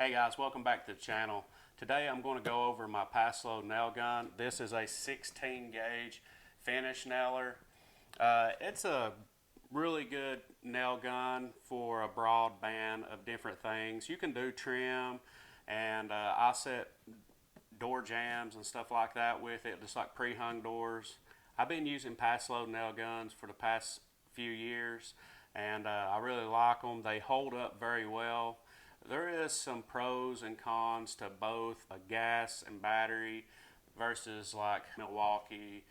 Hey guys, welcome back to the channel. Today I'm going to go over my Paslode nail gun. This is a 16 gauge finish nailer. It's a really good nail gun for a broad band of different things. You can do trim, and I set door jambs and stuff like that with it, just like pre-hung doors. I've been using Paslode nail guns for the past few years, and I really like them. They hold up very well. There is some pros and cons to both a gas and battery versus like Milwaukee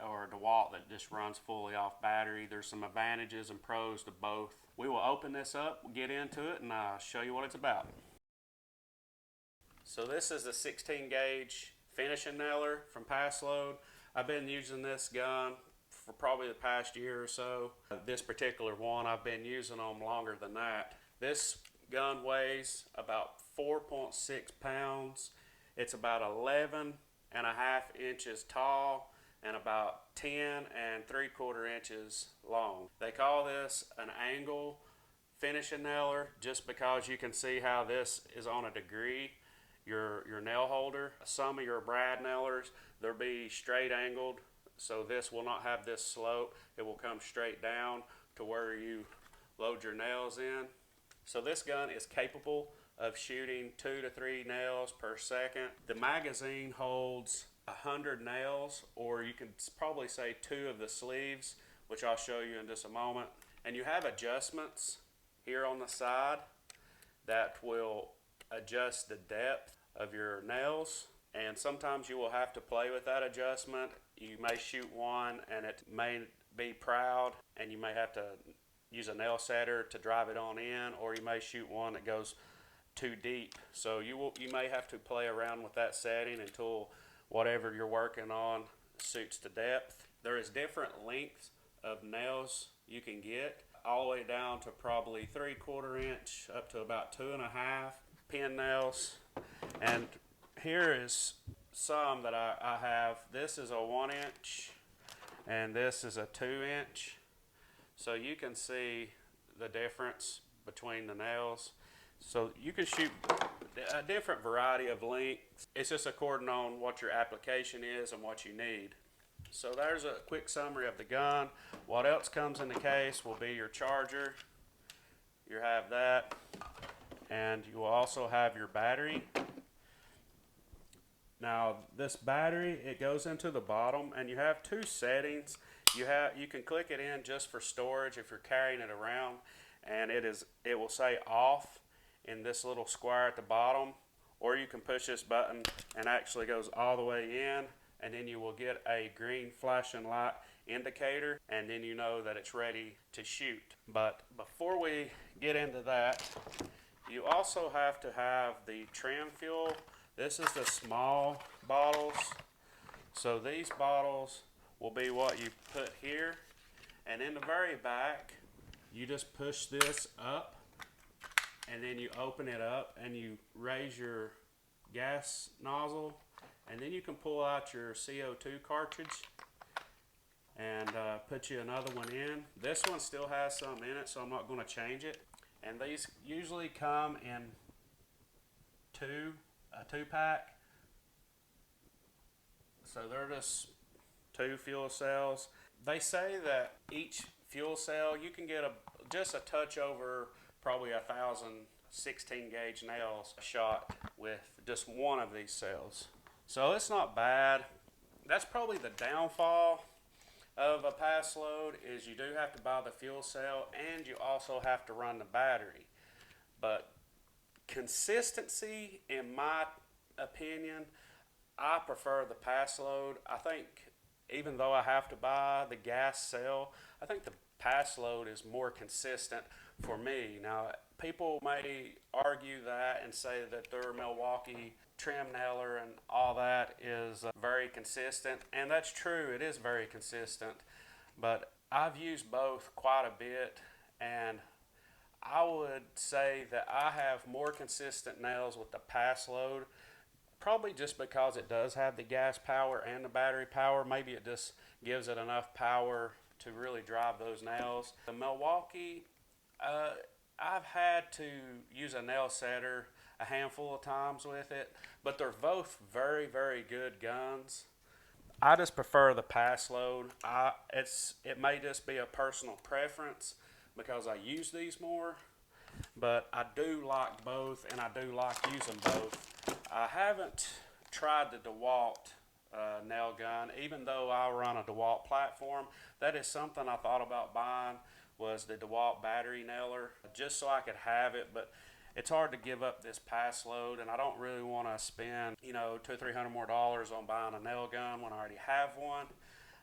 or DeWalt that just runs fully off battery. There's some advantages and pros to both. We will open this up, get into it, and I'll show you what it's about. So this is the 16 gauge finishing nailer from Paslode. I've been using this gun for probably the past year or so. This particular one, I've been using them longer than that. This gun weighs about 4.6 pounds. It's about 11 and a half inches tall and about 10 and 3/4 inches long. They call this an angle finishing nailer just because you can see how this is on a degree, your nail holder. Some of your brad nailers, they'll be straight angled, so this will not have this slope. It will come straight down to where you load your nails in. So this gun is capable of shooting 2 to 3 nails per second. The magazine holds 100 nails, or you can probably say 2 of the sleeves, which I'll show you in just a moment. And you have adjustments here on the side that will adjust the depth of your nails, and sometimes you will have to play with that adjustment. You may shoot one and it may be proud, and you may have to use a nail setter to drive it on in, or you may shoot one that goes too deep. So you may have to play around with that setting until whatever you're working on suits the depth. There is different lengths of nails you can get, all the way down to probably 3/4 inch up to about 2.5 pin nails. And here is some that I have. This is a 1 inch and this is a 2 inch. So you can see the difference between the nails. So you can shoot a different variety of lengths. It's just according on what your application is and what you need. So there's a quick summary of the gun. What else comes in the case will be your charger. You have that, and you will also have your battery. Now this battery, it goes into the bottom, and you have 2 settings. You can click it in just for storage if you're carrying it around, and it will say off in this little square at the bottom, or you can push this button and actually goes all the way in, and then you will get a green flashing light indicator, and then you know that it's ready to shoot. But before we get into that, you also have to have the trim fuel. This is the small bottles. So these bottles will be what you put here, and in the very back you just push this up, and then you open it up and you raise your gas nozzle, and then you can pull out your CO2 cartridge and put you another one in. This one still has some in it, so I'm not going to change it. And these usually come in a 2-pack, so they're just 2 fuel cells. They say that each fuel cell, you can get just a touch over probably 1,000 16 gauge nails shot with just one of these cells. So it's not bad. That's probably the downfall of a Paslode, is you do have to buy the fuel cell, and you also have to run the battery. But consistency, in my opinion, I prefer the Paslode. I think even though I have to buy the gas cell, I think the Paslode is more consistent for me. Now, people may argue that and say that their Milwaukee trim nailer and all that is very consistent, and that's true, it is very consistent, but I've used both quite a bit, and I would say that I have more consistent nails with the Paslode, probably just because it does have the gas power and the battery power. Maybe it just gives it enough power to really drive those nails. The Milwaukee, I've had to use a nail setter a handful of times with it, but they're both very, very good guns. I just prefer the Paslode. It may just be a personal preference because I use these more, but I do like both, and I do like using both. I haven't tried the DeWalt nail gun, even though I run a DeWalt platform. That is something I thought about buying, was the DeWalt battery nailer, just so I could have it, but it's hard to give up this Paslode, and I don't really want to spend, $200-300 more on buying a nail gun when I already have one,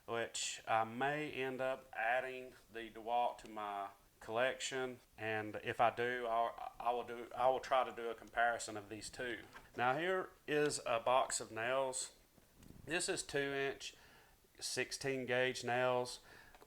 which I may end up adding the DeWalt to my collection, and if I do, I will try to do a comparison of these two. Now here is a box of nails. This is 2-inch 16 gauge nails.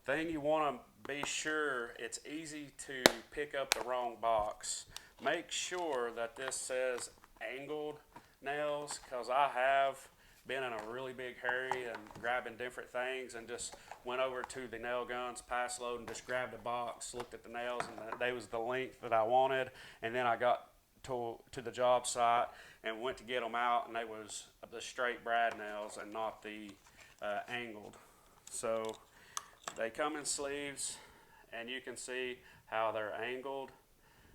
Thing you want to be sure, it's easy to pick up the wrong box. Make sure that this says angled nails, because I have been in a really big hurry and grabbing different things and just went over to the nail guns Paslode and just grabbed a box, looked at the nails, and they was the length that I wanted, and then I got to the job site and went to get them out, and they was the straight brad nails and not the angled. So they come in sleeves, and you can see how they're angled,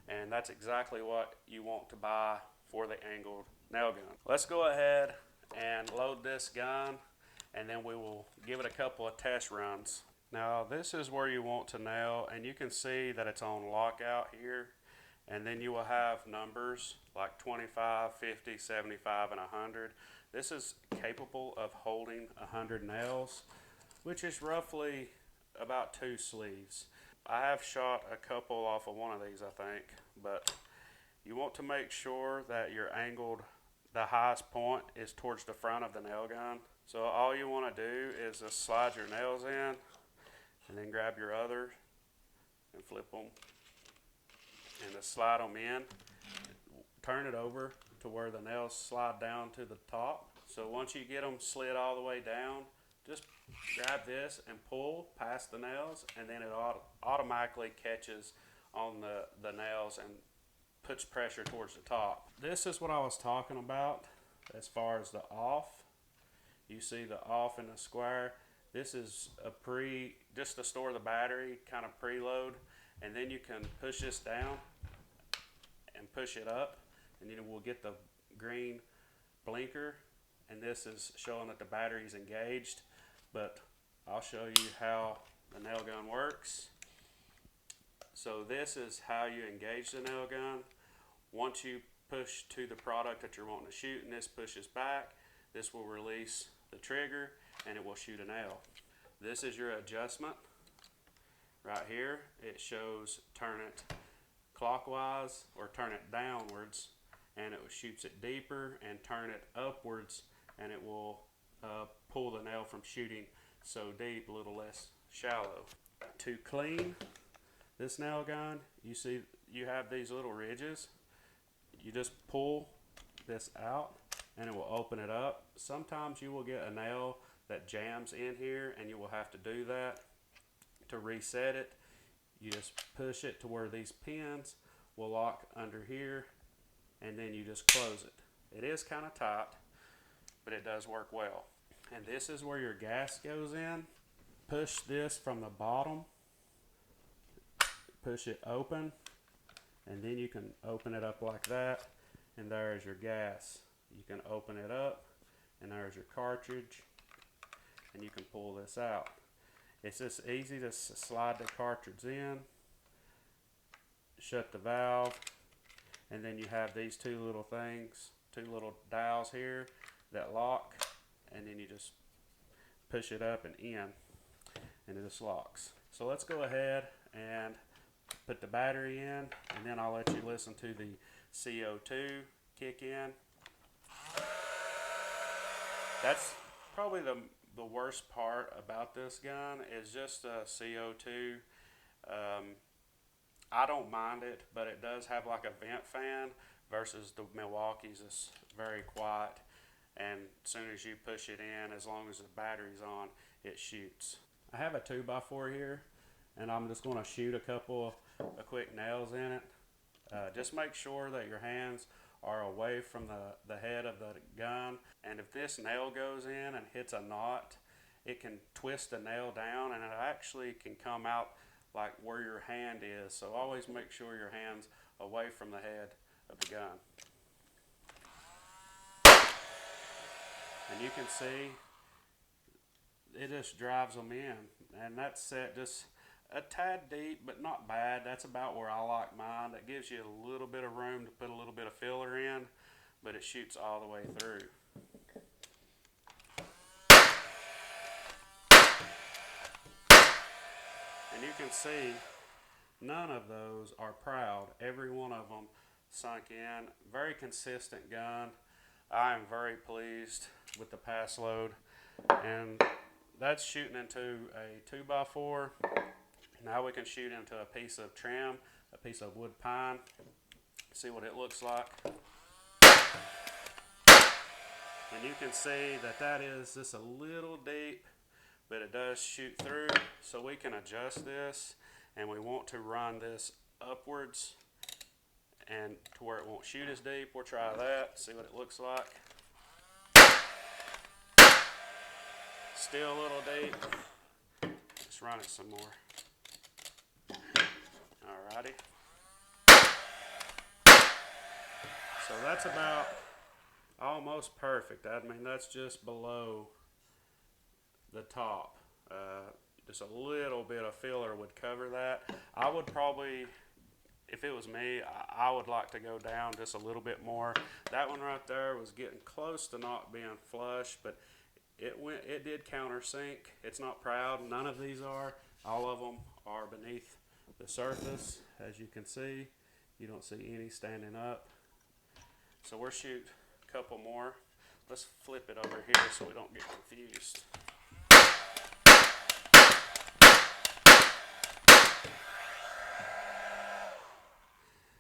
and that's exactly what you want to buy for the angled nail gun. Let's go ahead and load this gun, and then we will give it a couple of test runs. Now this is where you want to nail, and you can see that it's on lockout here, and then you will have numbers like 25, 50, 75, and 100. This is capable of holding 100 nails, which is roughly about 2 sleeves. I have shot a couple off of one of these, I think, but you want to make sure that your angled, the highest point is towards the front of the nail gun. So all you want to do is just slide your nails in, and then grab your other and flip them, and just slide them in. Turn it over to where the nails slide down to the top. So once you get them slid all the way down, just grab this and pull past the nails, and then it automatically catches on the nails and puts pressure towards the top. This is what I was talking about as far as the off. You see the off in the square. This is just to store the battery, kind of preload, and then you can push this down and push it up, and then we'll get the green blinker, and this is showing that the battery is engaged. But I'll show you how the nail gun works. So this is how you engage the nail gun. Once you push to the product that you're wanting to shoot, and this pushes back, this will release the trigger, and it will shoot a nail. This is your adjustment. Right here, it shows turn it clockwise or turn it downwards, and it shoots it deeper, and turn it upwards, and it will pull the nail from shooting so deep, a little less shallow. To clean this nail gun, you see you have these little ridges. You just pull this out, and it will open it up. Sometimes you will get a nail that jams in here, and you will have to do that. To reset it, you just push it to where these pins will lock under here, and then you just close it. It is kind of tight, but it does work well. And this is where your gas goes in. Push this from the bottom, push it open, and then you can open it up like that, and there's your gas. You can open it up, and there's your cartridge, and you can pull this out. It's just easy to slide the cartridge in, shut the valve, and then you have these two little things, two little dials here that lock, and then you just push it up and in, and it just locks. So let's go ahead and put the battery in, and then I'll let you listen to the CO2 kick in. That's probably the worst part about this gun is just the CO2. I don't mind it, but it does have like a vent fan versus the Milwaukee's is very quiet, and as soon as you push it in, as long as the battery's on, it shoots. I have a 2x4 here, and I'm just going to shoot a couple of quick nails in it. Just make sure that your hands are away from the head of the gun. And if this nail goes in and hits a knot, it can twist the nail down and it actually can come out like where your hand is. So always make sure your hand's away from the head of the gun. And you can see it just drives them in. And that's set just a tad deep, but not bad. That's about where I like mine. That gives you a little bit of room to put a little bit of filler in, but it shoots all the way through. And you can see none of those are proud. Every one of them sunk in. Very consistent gun. I am very pleased with the Paslode. And that's shooting into a 2x4. Now we can shoot into a piece of trim, a piece of wood pine. See what it looks like. And you can see that that is just a little deep, but it does shoot through. So we can adjust this, and we want to run this upwards and to where it won't shoot as deep. We'll try that, see what it looks like. Still a little deep. Let's run it some more. Alrighty. So that's about almost perfect. I mean, that's just below the top. Just a little bit of filler would cover that. I would probably, if it was me, I would like to go down just a little bit more. That one right there was getting close to not being flush, but it did countersink. It's not proud. None of these are. All of them are beneath the surface. As you can see, you don't see any standing up. So we'll shoot a couple more. Let's flip it over here so we don't get confused.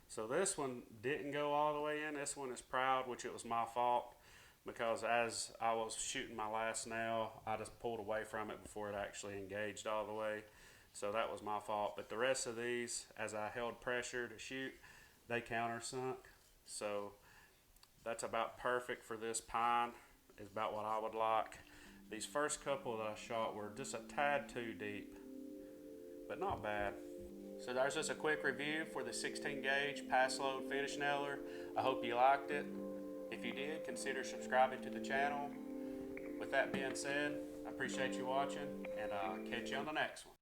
So this one didn't go all the way in. This one is proud, which it was my fault, because as I was shooting my last nail, I just pulled away from it before it actually engaged all the way. So that was my fault. But the rest of these, as I held pressure to shoot, they countersunk. So that's about perfect for this pine, is about what I would like. These first couple that I shot were just a tad too deep, but not bad. So there's just a quick review for the 16 gauge Paslode finish nailer. I hope you liked it. If you did, consider subscribing to the channel. With that being said, I appreciate you watching, and I'll catch you on the next one.